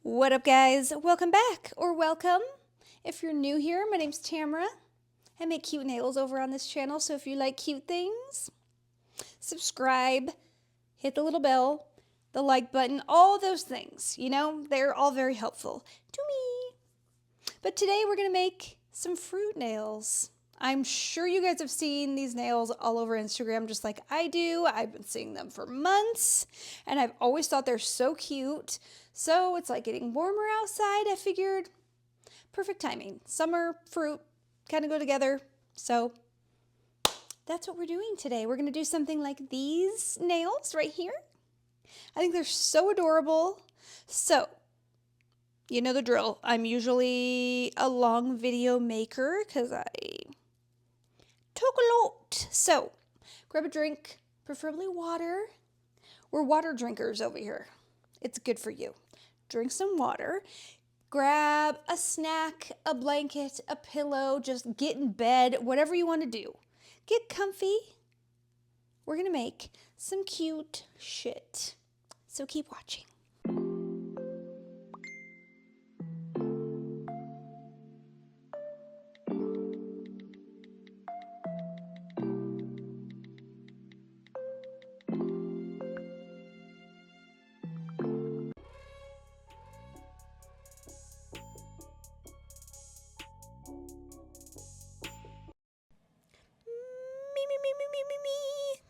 What up, guys? Welcome back, or welcome. If you're new here, my name's Tamara. I make cute nails over on this channel, so if you like cute things, subscribe, hit the little bell, the like button, all those things. You know, they're all very helpful to me. But today we're going to make some fruit nails. I'm sure you guys have seen these nails all over Instagram just like I do. I've been seeing them for months, and I've always thought they're so cute. So it's like getting warmer outside. I figured perfect timing. Summer, fruit kind of go together. So that's what we're doing today. We're going to do something like these nails right here. I think they're so adorable. So you know the drill. I'm usually a long video maker because I talk a lot. So grab a drink, preferably water. We're water drinkers over here. It's good for you. Drink some water. Grab a snack, a blanket, a pillow. Just get in bed, whatever you want to do. Get comfy. We're going to make some cute shit. So keep watching.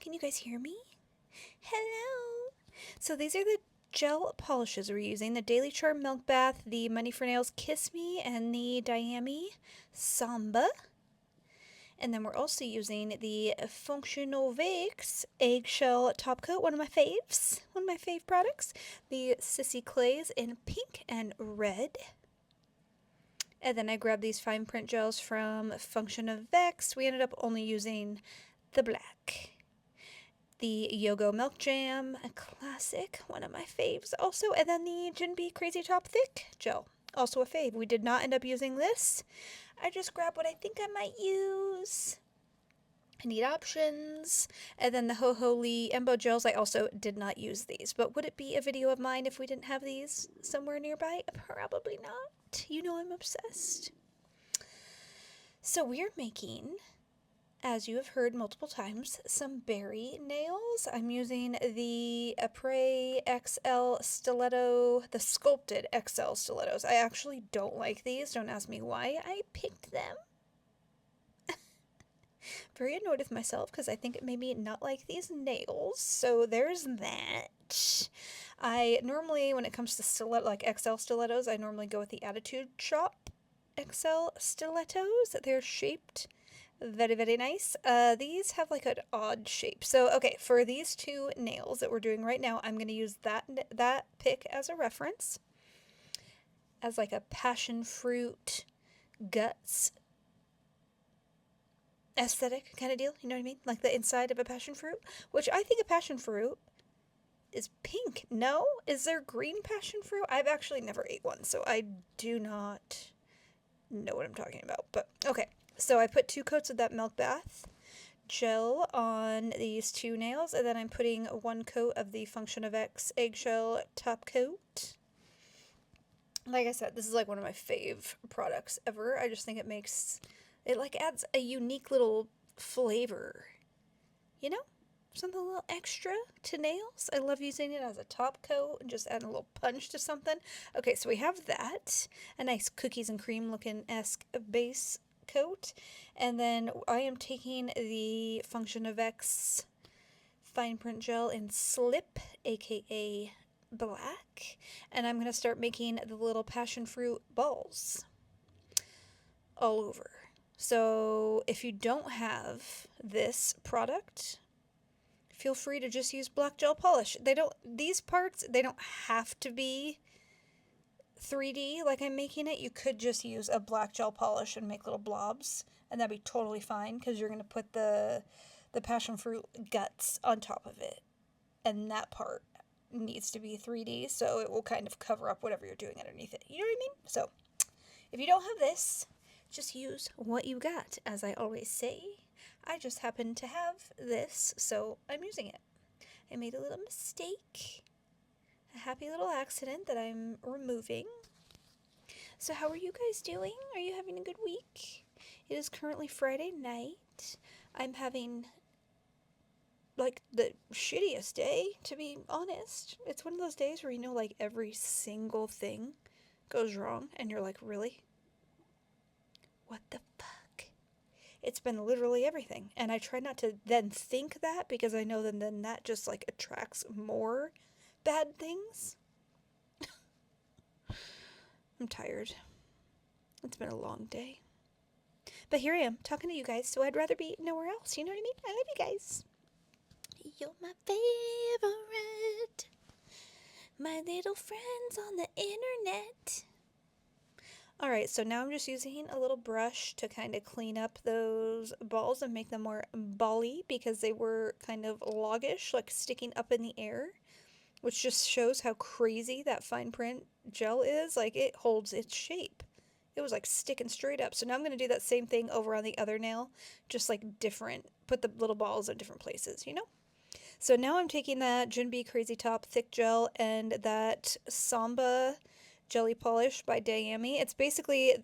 Can you guys hear me? Hello. So these are the gel polishes we're using. The Daily Charm Milk Bath, the Money for Nails Kiss Me, and the Diami Samba. And then we're also using the Functional Vicks Eggshell Top Coat, one of my faves, one of my fave products. The Sissy Clays in pink and red. And then I grabbed these fine print gels from Function of Vex. We ended up only using the black. The Yogo Milk Jam, a classic, one of my faves also. And then the Jinbei Crazy Top Thick gel, also a fave. We did not end up using this. I just grabbed what I think I might use. I need options. And then the Ho Ho Lee Embo gels, I also did not use these. But would it be a video of mine if we didn't have these somewhere nearby? Probably not. You know I'm obsessed. So we're making, as you have heard multiple times, some berry nails. I'm using the Apres XL Stiletto, the sculpted XL stilettos. I actually don't like these. Don't ask me why I picked them. Very annoyed with myself because I think it made me not like these nails. So there's that. I normally, when it comes to stiletto, like XL stilettos, I normally go with the Attitude Shop XL stilettos. They're shaped very, very nice. These have like an odd shape. So, okay, for these two nails that we're doing right now, I'm going to use that pick as a reference. As like a passion fruit guts aesthetic kind of deal. You know what I mean? Like the inside of a passion fruit. Which I think a passion fruit is pink. No? Is there green passion fruit? I've actually never ate one, so I do not know what I'm talking about. But, okay. So I put 2 coats of that milk bath gel on these 2 nails, and then I'm putting 1 coat of the Function of X eggshell top coat. Like I said, this is like one of my fave products ever. I just think it like adds a unique little flavor, you know? Something a little extra to nails. I love using it as a top coat and just add a little punch to something. Okay, so we have that. A nice cookies and cream looking-esque base coat, and then I am taking the Function of X fine print gel in Slip, aka black, and I'm going to start making the little passion fruit balls all over. So if you don't have this product, feel free to just use black gel polish. These parts, they don't have to be 3D like I'm making it. You could just use a black gel polish and make little blobs, and that'd be totally fine because you're going to put the passion fruit guts on top of it, and that part needs to be 3D, so it will kind of cover up whatever you're doing underneath it. You know what I mean? So if you don't have this, just use what you got, as I always say. I just happen to have this, so I'm using it. I made a little mistake. a happy little accident that I'm removing. So how are you guys doing? Are you having a good week? It is currently Friday night. I'm having like the shittiest day, to be honest. It's one of those days where like every single thing goes wrong and you're like, really? What the fuck? It's been literally everything. And I try not to then think that because I know then that just like attracts more bad things. I'm tired. It's been a long day. But here I am talking to you guys, so I'd rather be nowhere else. You know what I mean? I love you guys. You're my favorite. My little friends on the internet. Alright, so now I'm just using a little brush to kind of clean up those balls and make them more bally because they were kind of loggish, like sticking up in the air, which just shows how crazy that fine print gel is. Like, it holds its shape. It was like sticking straight up. So now I'm going to do that same thing over on the other nail, just like different, put the little balls in different places, you know? So now I'm taking that Jinbei Crazy Top Thick Gel and that Samba Jelly Polish by Dayami. It's basically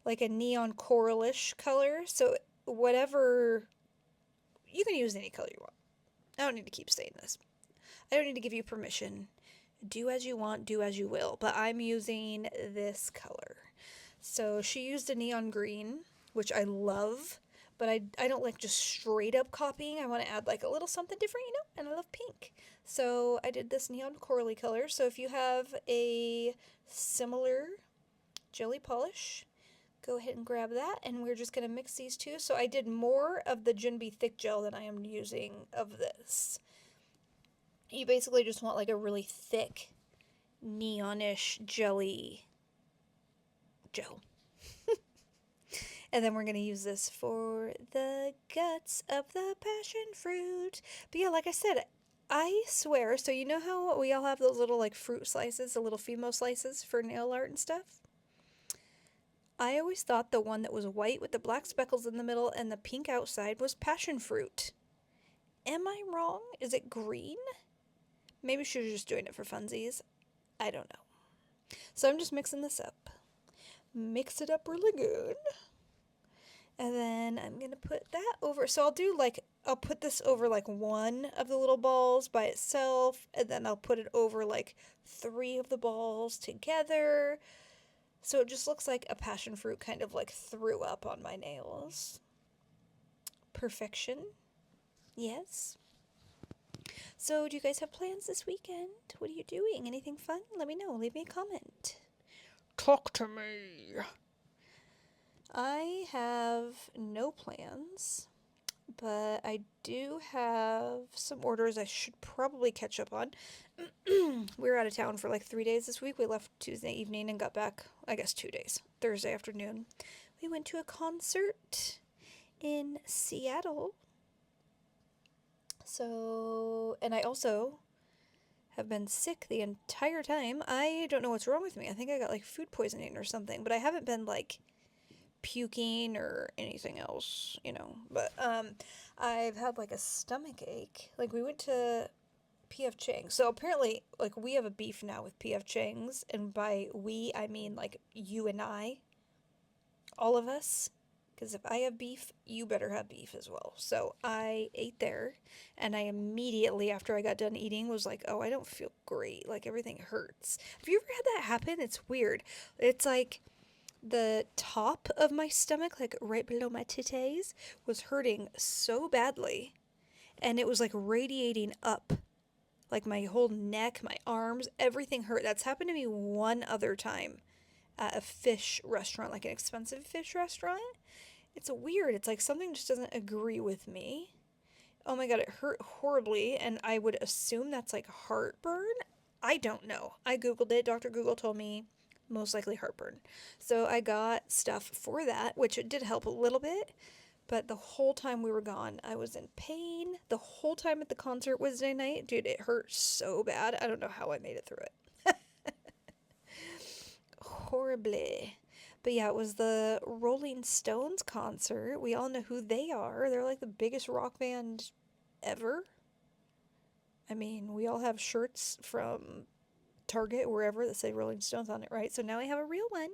like a neon coralish color. So whatever, you can use any color you want. I don't need to keep saying this. I don't need to give you permission. Do as you want, do as you will. But I'm using this color. So she used a neon green, which I love. But I don't like just straight up copying. I want to add like a little something different, you know? And I love pink. So I did this neon corally color. So if you have a similar jelly polish, go ahead and grab that. And we're just going to mix these two. So I did more of the Jinbei thick gel than I am using of this. You basically just want like a really thick, neonish jelly gel. And then we're going to use this for the guts of the passion fruit. But yeah, like I said, I swear, so you know how we all have those little like fruit slices, the little Fimo slices for nail art and stuff? I always thought the one that was white with the black speckles in the middle and the pink outside was passion fruit. Am I wrong? Is it green? Maybe she was just doing it for funsies. I don't know. So I'm just mixing this up. Mix it up really good. And then I'm going to put that over. So I'll put this over like one of the little balls by itself. And then I'll put it over like 3 of the balls together. So it just looks like a passion fruit kind of like threw up on my nails. Perfection. Yes. So do you guys have plans this weekend? What are you doing? Anything fun? Let me know. Leave me a comment. Talk to me. I have no plans, but I do have some orders I should probably catch up on. We were out of town for like 3 days this week. We left Tuesday evening and got back, I guess, 2 days. Thursday afternoon. We went to a concert in Seattle. So, and I also have been sick the entire time. I don't know what's wrong with me. I think I got like food poisoning or something, but I haven't been like puking or anything else, you know. But I've had like a stomach ache. Like we went to PF Chang's. So apparently like we have a beef now with PF Chang's, and by we I mean like you and I, all of us. Because if I have beef, you better have beef as well. So I ate there, and I immediately, after I got done eating, was like, oh, I don't feel great. Like, everything hurts. Have you ever had that happen? It's weird. It's like the top of my stomach, like right below my titties, was hurting so badly, and it was like radiating up. Like my whole neck, my arms, everything hurt. That's happened to me one other time at a fish restaurant, like an expensive fish restaurant. It's weird. It's like something just doesn't agree with me. Oh my god, it hurt horribly, and I would assume that's like heartburn. I don't know. I googled it. Dr. Google told me most likely heartburn. So I got stuff for that, which it did help a little bit. But the whole time we were gone, I was in pain. The whole time at the concert Wednesday night, dude, it hurt so bad. I don't know how I made it through it. Horribly. But yeah, it was the Rolling Stones concert. We all know who they are. They're like the biggest rock band ever. I mean, we all have shirts from Target, wherever, that say Rolling Stones on it, right? So now I have a real one.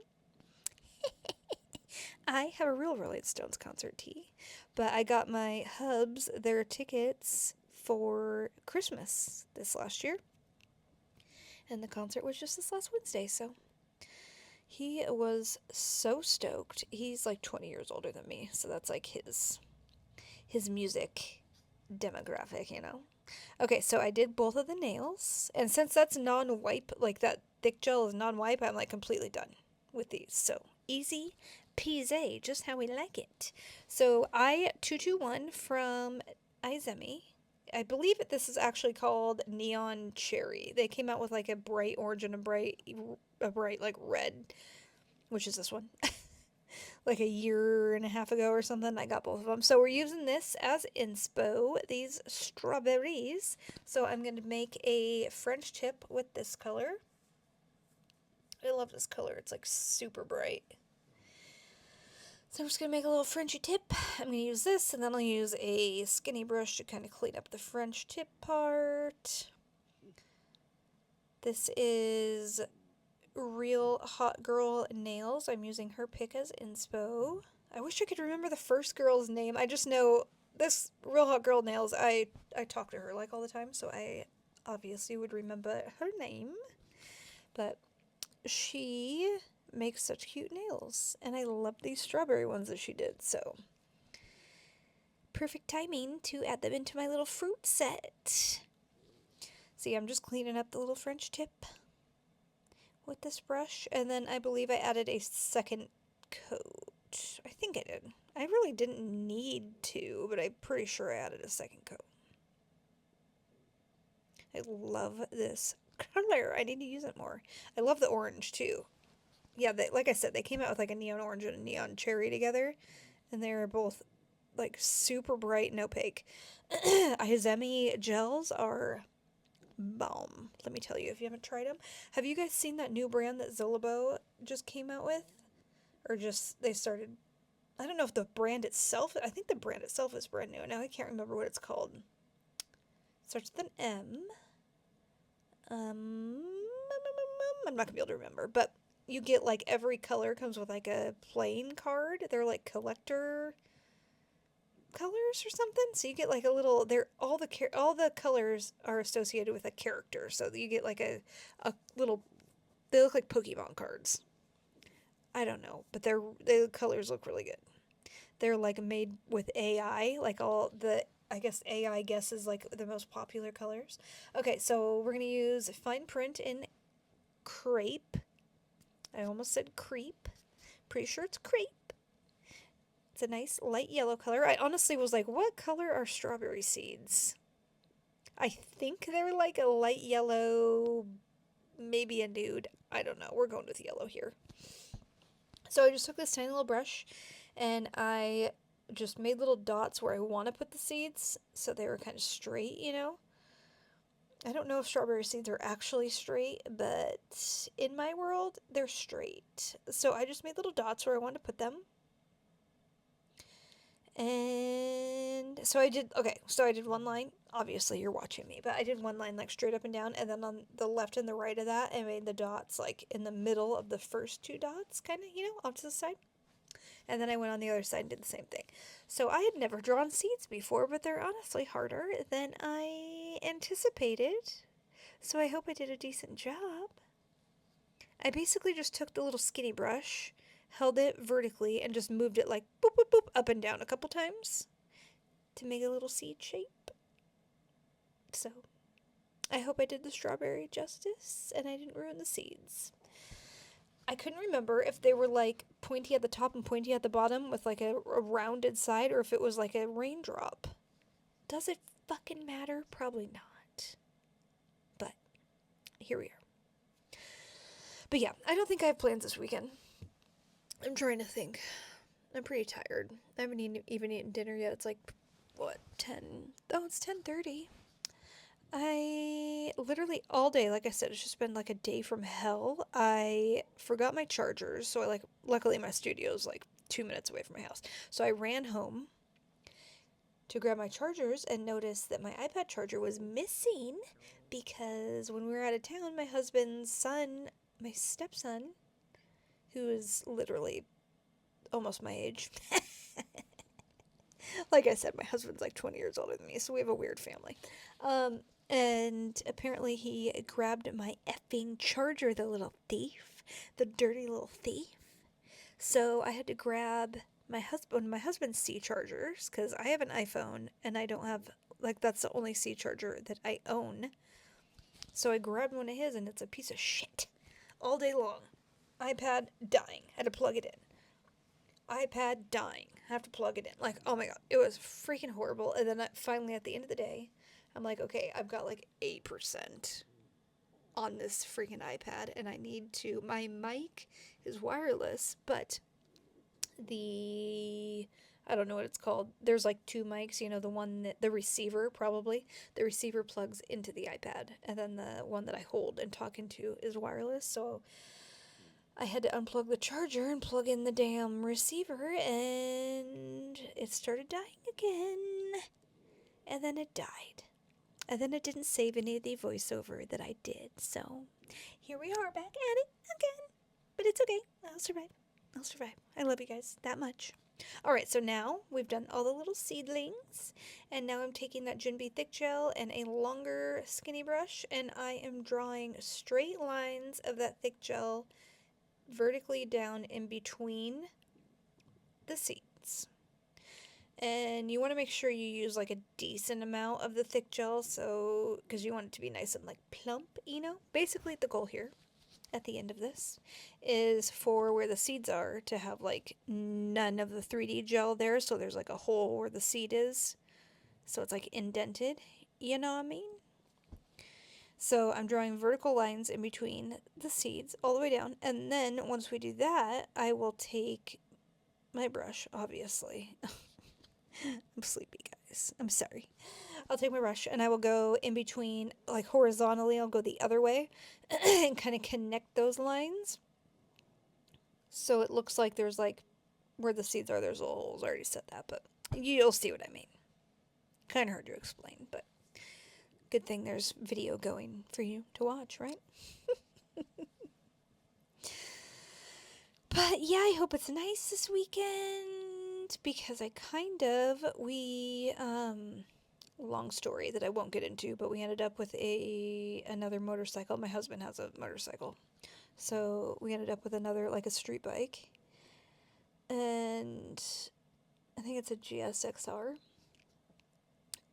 I have a real Rolling Stones concert tee. But I got my hubs their tickets for Christmas this last year. And the concert was just this last Wednesday, so he was so stoked. He's like 20 years older than me, so that's like his music demographic, you know. Okay, so I did both of the nails, and since that's non-wipe, like that thick gel is non-wipe, I'm like completely done with these. So easy peasy, just how we like it. So I 221 from Izemi. I believe that this is actually called Neon Cherry. They came out with like a bright orange and a bright like red, which is this one. Like a year and a half ago or something. I got both of them. So we're using this as inspo, these strawberries. So I'm going to make a French tip with this color. I love this color. It's like super bright. So I'm just going to make a little Frenchy tip. I'm going to use this, and then I'll use a skinny brush to kind of clean up the French tip part. This is Real Hot Girl Nails. I'm using her pick as inspo. I wish I could remember the first girl's name. I just know this Real Hot Girl Nails. I talk to her like all the time, so I obviously would remember her name. But she makes such cute nails, and I love these strawberry ones that she did, so perfect timing to add them into my little fruit set. See, I'm just cleaning up the little French tip with this brush, and then I believe I added a second coat. I think I did. I really didn't need to, but I'm pretty sure I added a second coat. I love this color. I need to use it more. I love the orange too. Yeah, like I said, they came out with like a neon orange and a neon cherry together, and they're both like super bright and opaque. Izemi gels are bomb. Let me tell you, if you haven't tried them. Have you guys seen that new brand that Zillabo just came out with? Or just, they started, I don't know if the brand itself, I think the brand itself is brand new. Now I can't remember what it's called. It starts with an M. I'm not going to be able to remember, but you get like every color comes with like a playing card. They're like collector colors or something, so you get like a little, they're all the colors are associated with a character, so you get like a little, they look like Pokemon cards. I don't know, but the colors look really good. They're like made with AI, like all the, I guess AI guesses like the most popular colors. Okay, so we're gonna use fine print in crepe. I almost said creep. Pretty sure it's crepe. It's a nice light yellow color. I honestly was like, what color are strawberry seeds? I think they're like a light yellow, maybe a nude. I don't know. We're going with yellow here. So I just took this tiny little brush and I just made little dots where I want to put the seeds so they were kind of straight, you know? I don't know if strawberry seeds are actually straight, but in my world, they're straight. So I just made little dots where I wanted to put them. And so I did, okay, so I did one line. Obviously, you're watching me, but I did one line like straight up and down, and then on the left and the right of that, I made the dots like in the middle of the first two dots, kind of, you know, off to the side. And then I went on the other side and did the same thing. So I had never drawn seeds before, but they're honestly harder than I anticipated. So I hope I did a decent job. I basically just took the little skinny brush, held it vertically, and just moved it like boop, boop, boop, up and down a couple times to make a little seed shape. So I hope I did the strawberry justice and I didn't ruin the seeds. I couldn't remember if they were like pointy at the top and pointy at the bottom with like a rounded side, or if it was like a raindrop. Does it fucking matter? Probably not. But here we are. But yeah, I don't think I have plans this weekend. I'm trying to think. I'm pretty tired. I haven't even eaten dinner yet. It's like, what, 10? Oh, it's 10:30. I literally all day, like I said, it's just been like a day from hell. I forgot my chargers, so luckily my studio's like 2 minutes away from my house. So I ran home, to grab my chargers and noticed that my iPad charger was missing because when we were out of town, my husband's son, my stepson, who is literally almost my age, like I said, my husband's like 20 years older than me, so we have a weird family. And apparently he grabbed my effing charger, the little thief, the dirty little thief. So I had to grab my husband's C chargers, because I have an iPhone and I don't have, like, that's the only C charger that I own. So I grabbed one of his and it's a piece of shit all day long. iPad dying, had to plug it in. iPad dying, have to plug it in. Like, oh my god, it was freaking horrible. And then finally at the end of the day, I'm like, okay, I've got like 8% on this freaking iPad and I need to, my mic is wireless, but I don't know what it's called. There's like two mics, you know, the one that the receiver the receiver plugs into the iPad, and then the one that I hold and talk into is wireless. So I had to unplug the charger and plug in the damn receiver, and it started dying again. And then it died. And then it didn't save any of the voiceover that I did. So here we are back at it again. But it's okay. I'll survive. I'll survive. I love you guys that much. Alright, so now we've done all the little seedlings, and now I'm taking that Jinbei thick gel and a longer skinny brush, and I am drawing straight lines of that thick gel vertically down in between the seeds. And you want to make sure you use like a decent amount of the thick gel, so because you want it to be nice and like plump, you know? Basically the goal here at the end of this is for where the seeds are to have like none of the 3D gel there, so there's like a hole where the seed is, so it's like indented, you know what I mean? So I'm drawing vertical lines in between the seeds all the way down, and then once we do that, I will take my brush, obviously. I'm sleepy, guys. I'm sorry. I'll take my brush and I will go in between, like horizontally, I'll go the other way and kind of connect those lines. So it looks like there's like, where the seeds are, there's little holes. I already said that, but you'll see what I mean. Kind of hard to explain, but good thing there's video going for you to watch, right? But yeah, I hope it's nice this weekend, because long story that I won't get into, but we ended up with another motorcycle. My husband has a motorcycle. So we ended up with another, like a street bike. And I think it's a GSXR.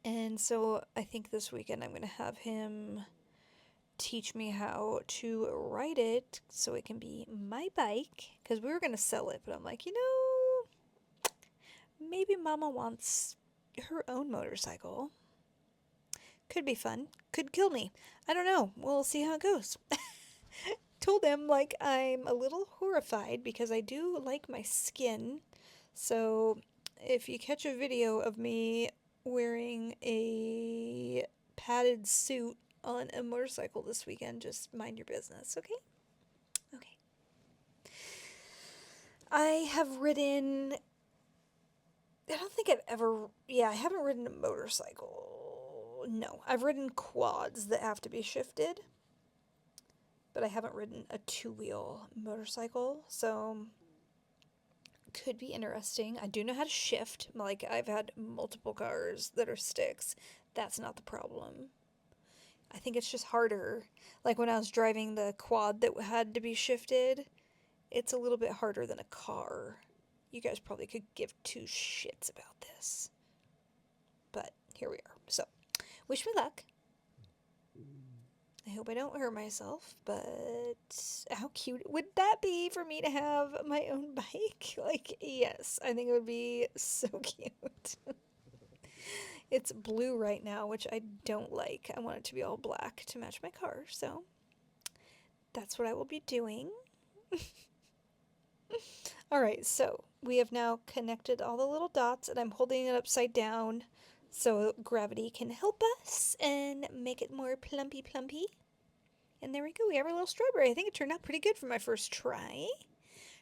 And so I think this weekend I'm going to have him teach me how to ride it so it can be my bike. Because we were going to sell it, but I'm like, maybe Mama wants her own motorcycle. Could be fun. Could kill me. I don't know. We'll see how it goes. Told him, like, I'm a little horrified because I do like my skin. So if you catch a video of me wearing a padded suit on a motorcycle this weekend, just mind your business, okay? Okay. I have ridden... I don't think I've ever... Yeah, I haven't ridden a motorcycle. No, I've ridden quads that have to be shifted. But I haven't ridden a two-wheel motorcycle, so could be interesting. I do know how to shift. Like, I've had multiple cars that are sticks. That's not the problem. I think it's just harder. Like, when I was driving the quad that had to be shifted, it's a little bit harder than a car. You guys probably could give two shits about this. But here we are. So, wish me luck. I hope I don't hurt myself, but how cute would that be for me to have my own bike? Like, yes, I think it would be so cute. It's blue right now, which I don't like. I want it to be all black to match my car, so that's what I will be doing. Alright, so we have now connected all the little dots, and I'm holding it upside down so gravity can help us and make it more plumpy. And there we go, we have our little strawberry. I think it turned out pretty good for my first try.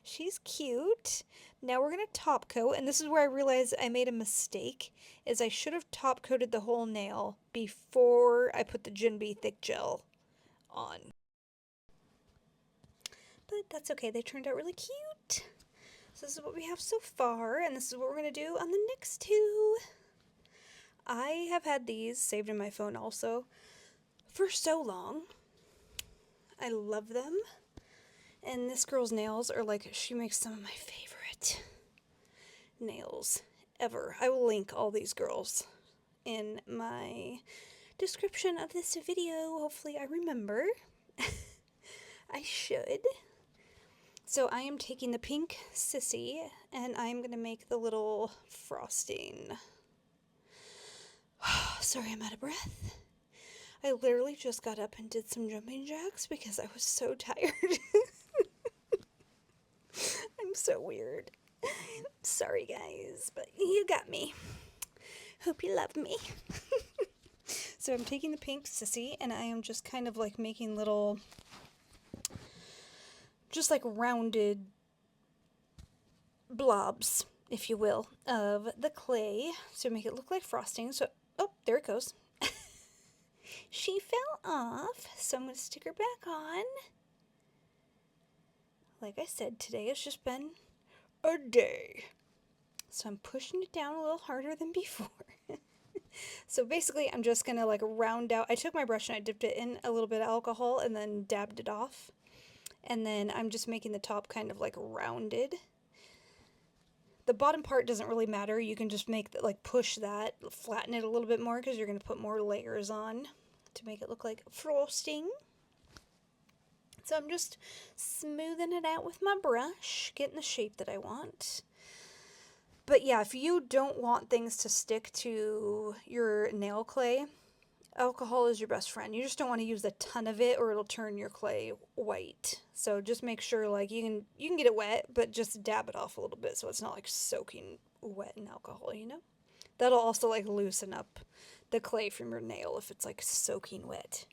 She's cute. Now we're going to top coat, and this is where I realized I made a mistake, is I should have top coated the whole nail before I put the Jinbei thick gel on. But that's okay, they turned out really cute. So this is what we have so far, and this is what we're going to do on the next two. I have had these saved in my phone also for so long. I love them. And this girl's nails are like, she makes some of my favorite nails ever. I will link all these girls in my description of this video. Hopefully I remember. I should. So I am taking the pink sissy and I'm going to make the little frosting. Sorry, I'm out of breath. I literally just got up and did some jumping jacks because I was so tired. I'm so weird. Sorry, guys, but you got me. Hope you love me. So I'm taking the pink sissy and I am just kind of like making little, just like rounded blobs, if you will, of the clay to make it look like frosting. So, oh, there it goes. She fell off, so I'm going to stick her back on. Like I said, today has just been a day. So I'm pushing it down a little harder than before. So basically, I'm just going to like round out. I took my brush and I dipped it in a little bit of alcohol and then dabbed it off. And then I'm just making the top kind of like rounded. The bottom part doesn't really matter. You can just make the, like push that, flatten it a little bit more because you're going to put more layers on to make it look like frosting. So I'm just smoothing it out with my brush, getting the shape that I want. But yeah, if you don't want things to stick to your nail clay, alcohol is your best friend. You just don't want to use a ton of it or it'll turn your clay white. So just make sure like you can get it wet, but just dab it off a little bit so it's not like soaking wet in alcohol, you know? That'll also like loosen up the clay from your nail if it's like soaking wet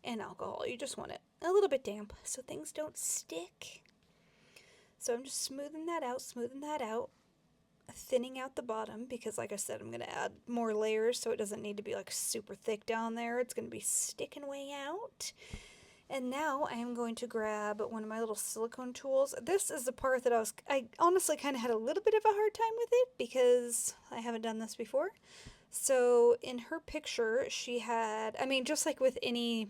in alcohol. You just want it a little bit damp so things don't stick. So I'm just smoothing that out, thinning out the bottom because like I said, I'm going to add more layers so it doesn't need to be like super thick down there. It's going to be sticking way out. And now I am going to grab one of my little silicone tools. This is the part that I honestly kind of had a little bit of a hard time with it because I haven't done this before. So in her picture, she had, I mean, just like with any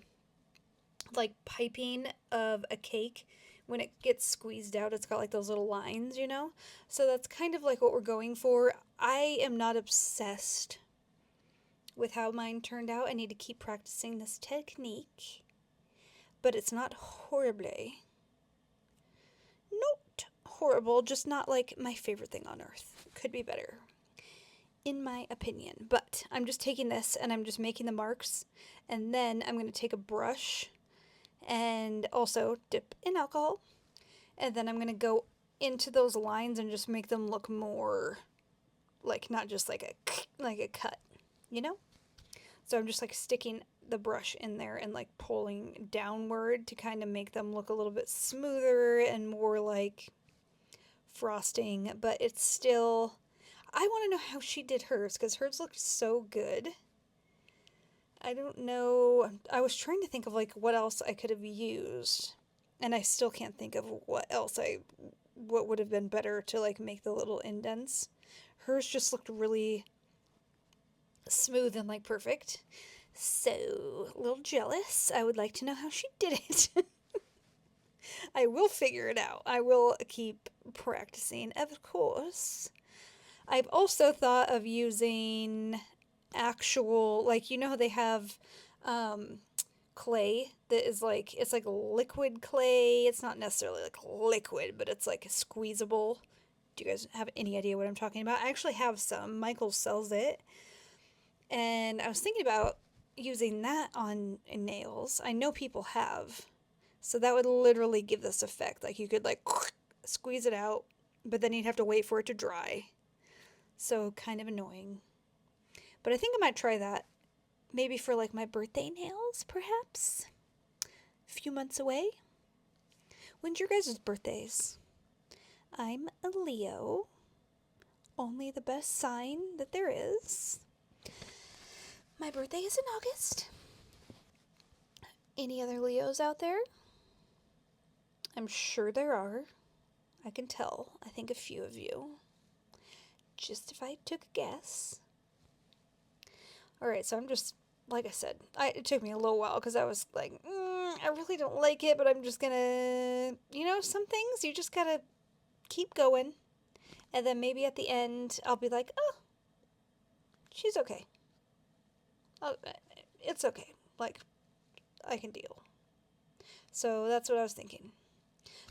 like piping of a cake, when it gets squeezed out, it's got like those little lines, you know? So that's kind of like what we're going for. I am not obsessed with how mine turned out. I need to keep practicing this technique. But it's not horribly. Not horrible, just not like my favorite thing on earth. Could be better, in my opinion. But I'm just taking this and I'm just making the marks. And then I'm going to take a brush and also dip in alcohol. And then I'm going to go into those lines and just make them look more like not just like a cut, you know? So I'm just like sticking the brush in there and like pulling downward to kind of make them look a little bit smoother and more like frosting, but it's still, I want to know how she did hers because hers looked so good. I don't know. I was trying to think of like what else I could have used, and I still can't think of what would have been better to like make the little indents. Hers just looked really smooth and like perfect. So, a little jealous. I would like to know how she did it. I will figure it out. I will keep practicing, of course. I've also thought of using actual, like, you know how they have clay that is like, it's like liquid clay. It's not necessarily like liquid, but it's like squeezable. Do you guys have any idea what I'm talking about? I actually have some. Michael sells it. And I was thinking about using that on nails. I know people have. So that would literally give this effect. Like you could like squeeze it out, but then you'd have to wait for it to dry. So kind of annoying. But I think I might try that. Maybe for like my birthday nails, perhaps. A few months away. When's your guys' birthdays? I'm a Leo. Only the best sign that there is. My birthday is in August. Any other Leos out there? I'm sure there are. I can tell. I think a few of you. Just if I took a guess. Alright, so I'm just, like I said, it took me a little while because I was like, I really don't like it, but I'm just gonna, some things you just gotta keep going. And then maybe at the end, I'll be like, oh, she's okay. Oh, it's okay. Like, I can deal. So that's what I was thinking.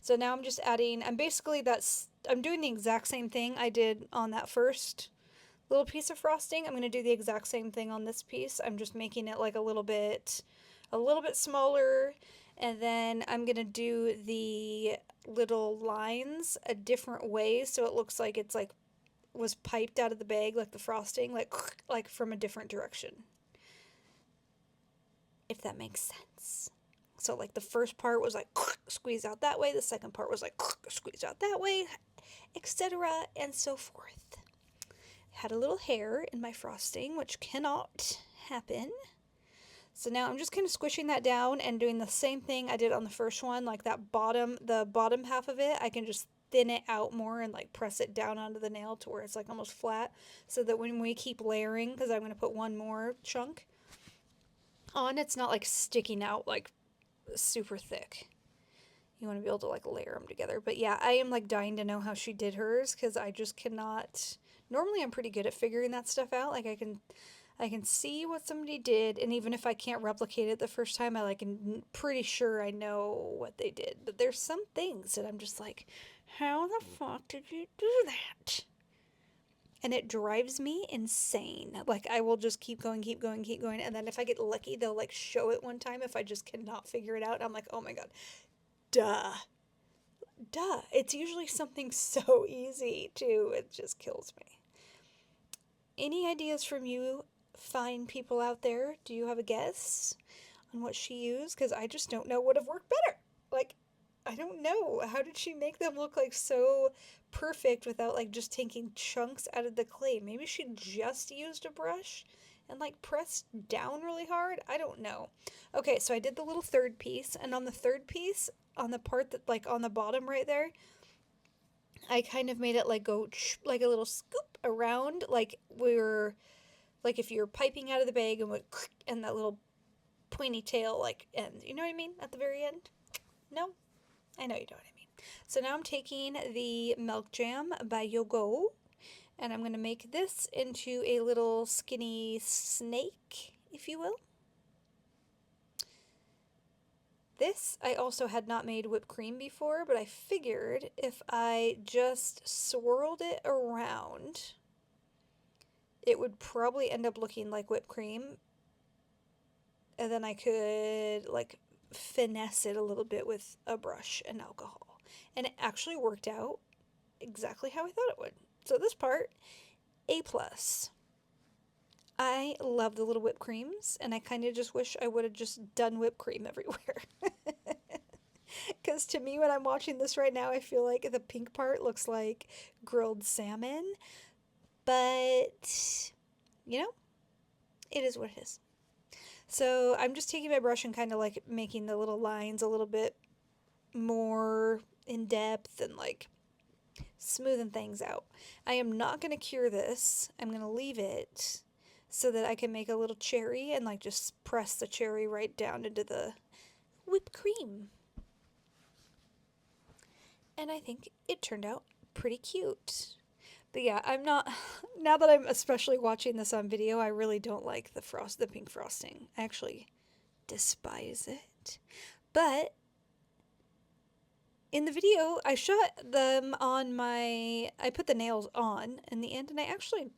So now I'm just adding, I'm doing the exact same thing I did on that first little piece of frosting. I'm going to do the exact same thing on this piece. I'm just making it like a little bit smaller. And then I'm going to do the little lines a different way so it looks like it's like was piped out of the bag, like the frosting, like from a different direction. If that makes sense. So like the first part was like squeeze out that way, the second part was like squeeze out that way, etc. and so forth. Had a little hair in my frosting, which cannot happen. So now I'm just kind of squishing that down and doing the same thing I did on the first one, like the bottom half of it, I can just thin it out more and like press it down onto the nail to where it's like almost flat, so that when we keep layering, because I'm going to put one more chunk on, it's not like sticking out like super thick. You want to be able to like layer them together. But yeah, I am like dying to know how she did hers because I just cannot. Normally I'm pretty good at figuring that stuff out. Like I can see what somebody did, and even if I can't replicate it the first time, I like am pretty sure I know what they did. But there's some things that I'm just like, how the fuck did you do that? And it drives me insane. Like I will just keep going, and then if I get lucky, they'll like show it one time if I just cannot figure it out. I'm like, oh my god, duh. It's usually something so easy too. It just kills me. Any ideas from you fine people out there? Do you have a guess on what she used? Because I just don't know what would have worked better. Like, I don't know. How did she make them look like so perfect without like just taking chunks out of the clay? Maybe she just used a brush and like pressed down really hard. I don't know. Okay, so I did the little third piece, and on the third piece, on the part that like on the bottom right there, I kind of made it like go like a little scoop around, like if you're piping out of the bag and went and that little pointy tail like end. You know what I mean? At the very end. No, I know you know what I mean. So now I'm taking the Milk Jam by Yogo, and I'm going to make this into a little skinny snake, if you will. This I also had not made whipped cream before, but I figured if I just swirled it around, it would probably end up looking like whipped cream. And then I could like finesse it a little bit with a brush and alcohol. And it actually worked out exactly how I thought it would. So this part, A+. I love the little whipped creams, and I kind of just wish I would have just done whipped cream everywhere. Because to me, when I'm watching this right now, I feel like the pink part looks like grilled salmon. But, it is what it is. So I'm just taking my brush and kind of like making the little lines a little bit more in depth and like smoothing things out. I am not going to cure this. I'm going to leave it so that I can make a little cherry and like just press the cherry right down into the whipped cream. And I think it turned out pretty cute. But yeah, I'm not, now that I'm especially watching this on video, I really don't like the pink frosting. I actually despise it. But in the video, I shot them I put the nails on in the end, and I actually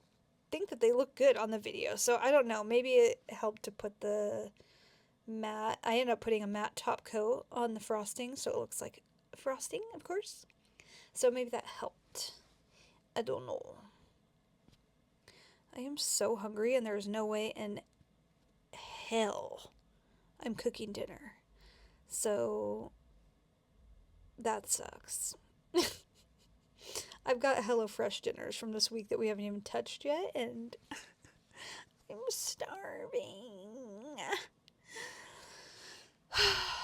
think that they look good on the video. So I don't know, maybe it helped to put the matte, I ended up putting a matte top coat on the frosting, so it looks like frosting, of course. So maybe that helped. I don't know. I am so hungry, and there's no way in hell I'm cooking dinner. So that sucks. I've got HelloFresh dinners from this week that we haven't even touched yet, and I'm starving.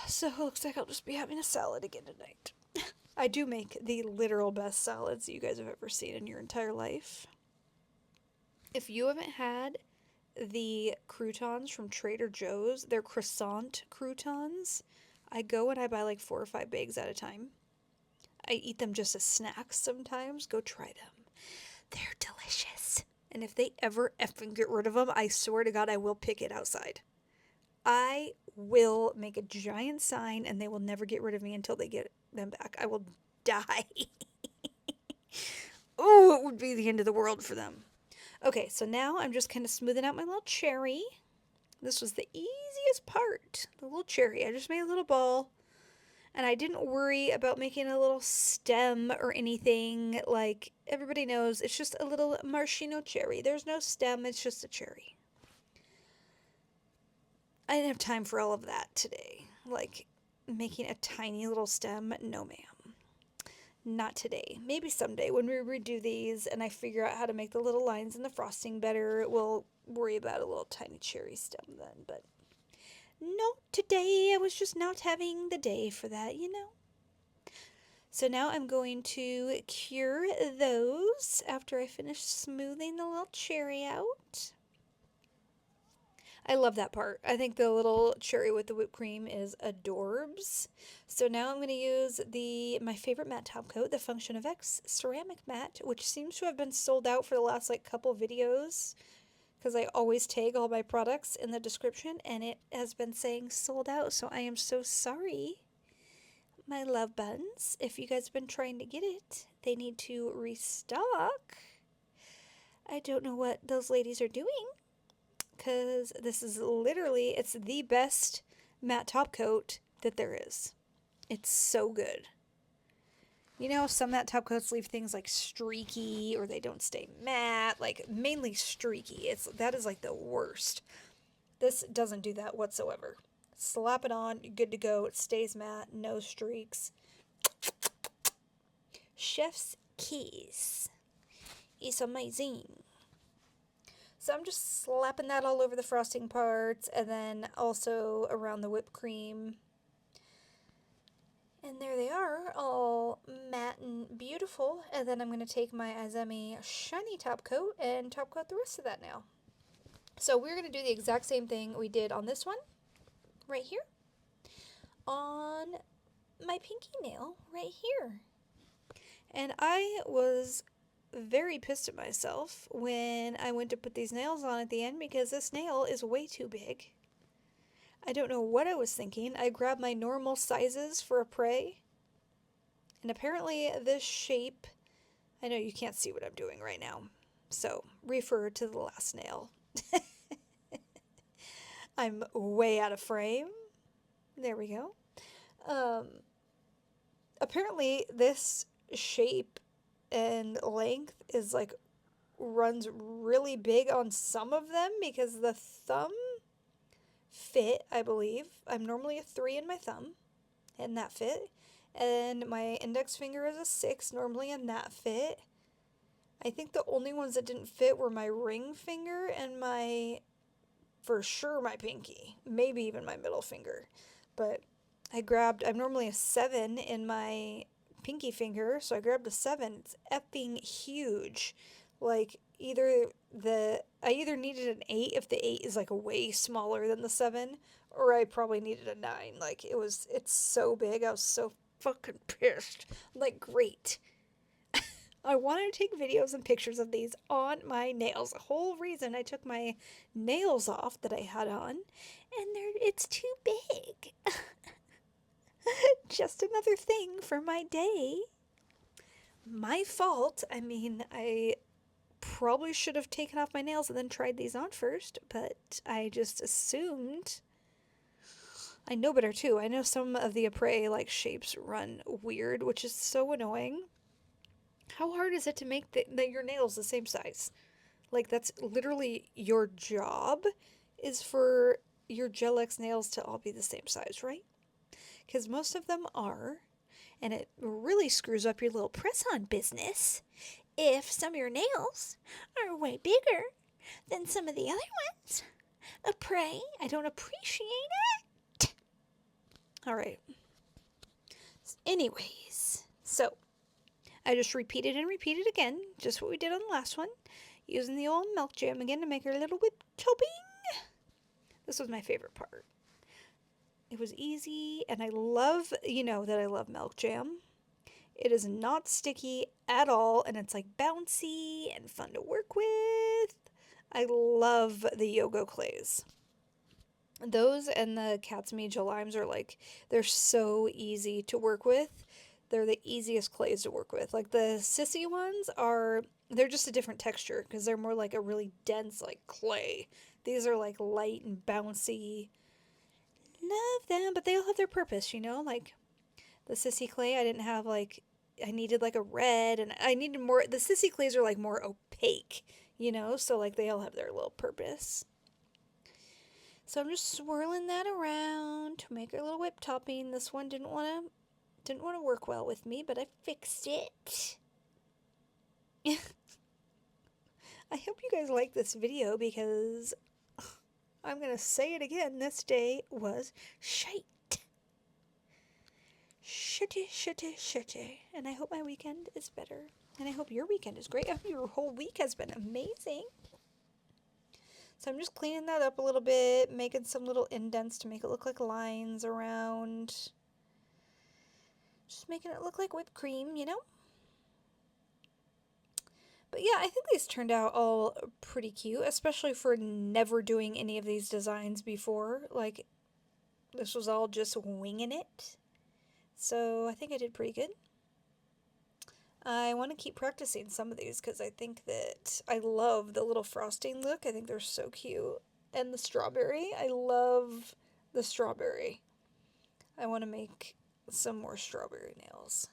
So it looks like I'll just be having a salad again tonight. I do make the literal best salads that you guys have ever seen in your entire life. If you haven't had the croutons from Trader Joe's, they're croissant croutons. I go and I buy like 4 or 5 bags at a time. I eat them just as snacks sometimes. Go try them. They're delicious. And if they ever effing get rid of them, I swear to God, I will pick it outside. I will make a giant sign and they will never get rid of me until they get them back. I will die. Oh, it would be the end of the world for them. Okay, so now I'm just kind of smoothing out my little cherry. This was the easiest part, the little cherry. I just made a little ball, and I didn't worry about making a little stem or anything. Like everybody knows, it's just a little maraschino cherry. There's no stem, it's just a cherry. I didn't have time for all of that today. Like making a tiny little stem, no ma'am. Not today. Maybe someday when we redo these and I figure out how to make the little lines in the frosting better, we'll worry about a little tiny cherry stem then. But no, today I was just not having the day for that, you know. So now I'm going to cure those after I finish smoothing the little cherry out. I love that part. I think the little cherry with the whipped cream is adorbs. So now I'm going to use my favorite matte top coat, the Function of X ceramic matte, which seems to have been sold out for the last like couple videos because I always tag all my products in the description and it has been saying sold out. So I am so sorry, my love buns. If you guys have been trying to get it, they need to restock. I don't know what those ladies are doing, because this is literally, it's the best matte top coat that there is. It's so good. You know, some matte top coats leave things like streaky or they don't stay matte, like mainly streaky. That is like the worst. This doesn't do that whatsoever. Slap it on, you're good to go. It stays matte, no streaks. Chef's kiss. It's amazing. So I'm just slapping that all over the frosting parts and then also around the whipped cream. And there they are, all matte and beautiful. And then I'm going to take my Azemi shiny top coat and top coat the rest of that now. So we're going to do the exact same thing we did on this one, right here, on my pinky nail right here. And I was very pissed at myself when I went to put these nails on at the end because this nail is way too big. I don't know what I was thinking. I grabbed my normal sizes for a prey, and apparently this shape, I know you can't see what I'm doing right now, so refer to the last nail. I'm way out of frame. There we go. Apparently this shape and length is like runs really big on some of them because the thumb fit, I believe. I'm normally a 3 in my thumb and that fit, and my index finger is a 6 normally and that fit. I think the only ones that didn't fit were my ring finger and for sure my pinky, maybe even my middle finger. But I'm normally a 7 in my pinky finger, so I grabbed a 7. It's effing huge. Like I either needed an 8 if the 8 is like way smaller than the 7, or I probably needed a 9. Like it's so big. I was so fucking pissed. Like, great. I wanted to take videos and pictures of these on my nails. The whole reason I took my nails off that I had on, and it's too big. Just another thing for my day. My fault. I mean, I probably should have taken off my nails and then tried these on first, but I just assumed. I know better too. I know some of the apres like shapes run weird, which is so annoying. How hard is it to make your nails the same size? Like, that's literally your job, is for your Gel X nails to all be the same size, right? Because most of them are. And it really screws up your little press-on business if some of your nails are way bigger than some of the other ones. Pray, I don't appreciate it. All right. Anyways, so I just repeated and repeated again, just what we did on the last one, using the old milk jam again to make our little whipped topping. This was my favorite part. It was easy, and I love, that I love milk jam. It is not sticky at all, and it's like bouncy and fun to work with. I love the Yogo clays. Those and the Cat's Media limes are they're so easy to work with. They're the easiest clays to work with. Like the sissy ones they're just a different texture because they're more like a really dense clay. These are light and bouncy. Love them, but they all have their purpose, like the sissy clay I didn't have I needed a red, and I needed more. The sissy clays are more opaque, so they all have their little purpose. So I'm just swirling that around to make our little whip topping. This one didn't want to work well with me, but I fixed it. I hope you guys like this video because I'm going to say it again. This day was shite. Shitty. And I hope my weekend is better. And I hope your weekend is great. I hope your whole week has been amazing. So I'm just cleaning that up a little bit, making some little indents to make it look like lines around. Just making it look like whipped cream, But yeah, I think these turned out all pretty cute, especially for never doing any of these designs before. This was all just winging it. So I think I did pretty good. I want to keep practicing some of these because I think that I love the little frosting look. I think they're so cute. And the strawberry. I love the strawberry. I want to make some more strawberry nails.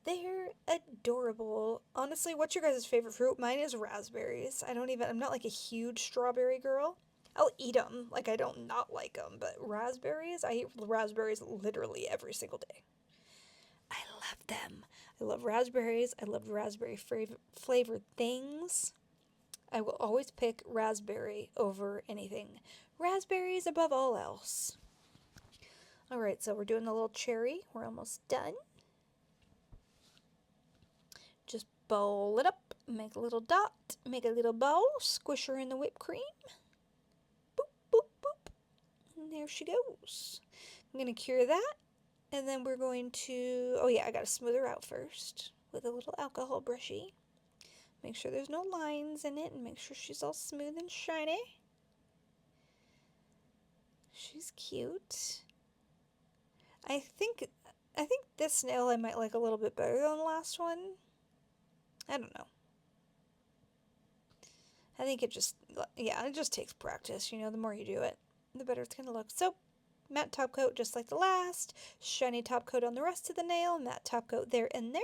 They're adorable. Honestly, what's your guys' favorite fruit? Mine is raspberries. I'm not a huge strawberry girl. I'll eat them. I don't not like them. But raspberries, I eat raspberries literally every single day. I love them. I love raspberries. I love raspberry flavored things. I will always pick raspberry over anything. Raspberries above all else. Alright, so we're doing the little cherry. We're almost done. Just bowl it up, make a little dot, make a little bow, squish her in the whipped cream. Boop, boop, boop. And there she goes. I'm going to cure that. And then we're going to, I got to smooth her out first with a little alcohol brushy. Make sure there's no lines in it and make sure she's all smooth and shiny. She's cute. I think this nail I might like a little bit better than the last one. I don't know. I think it just takes practice, the more you do it, the better it's going to look. So, matte top coat just like the last, shiny top coat on the rest of the nail, matte top coat there and there,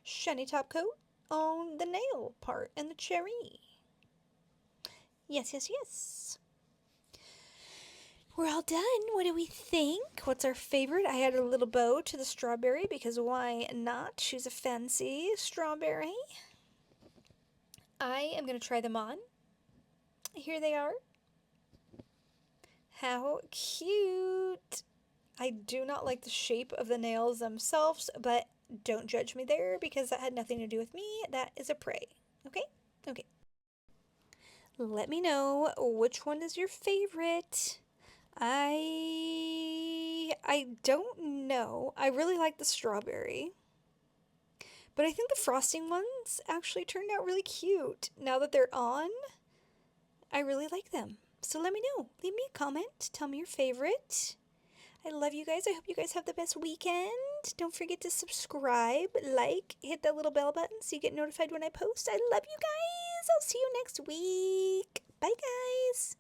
shiny top coat on the nail part and the cherry. Yes. We're all done. What do we think? What's our favorite? I added a little bow to the strawberry because why not? She's a fancy strawberry. I am going to try them on. Here they are. How cute. I do not like the shape of the nails themselves, but don't judge me there because that had nothing to do with me. That is a prey. Okay. Let me know which one is your favorite. I don't know. I really like the strawberry. But I think the frosting ones actually turned out really cute. Now that they're on, I really like them. So let me know. Leave me a comment. Tell me your favorite. I love you guys. I hope you guys have the best weekend. Don't forget to subscribe, hit that little bell button so you get notified when I post. I love you guys. I'll see you next week. Bye, guys.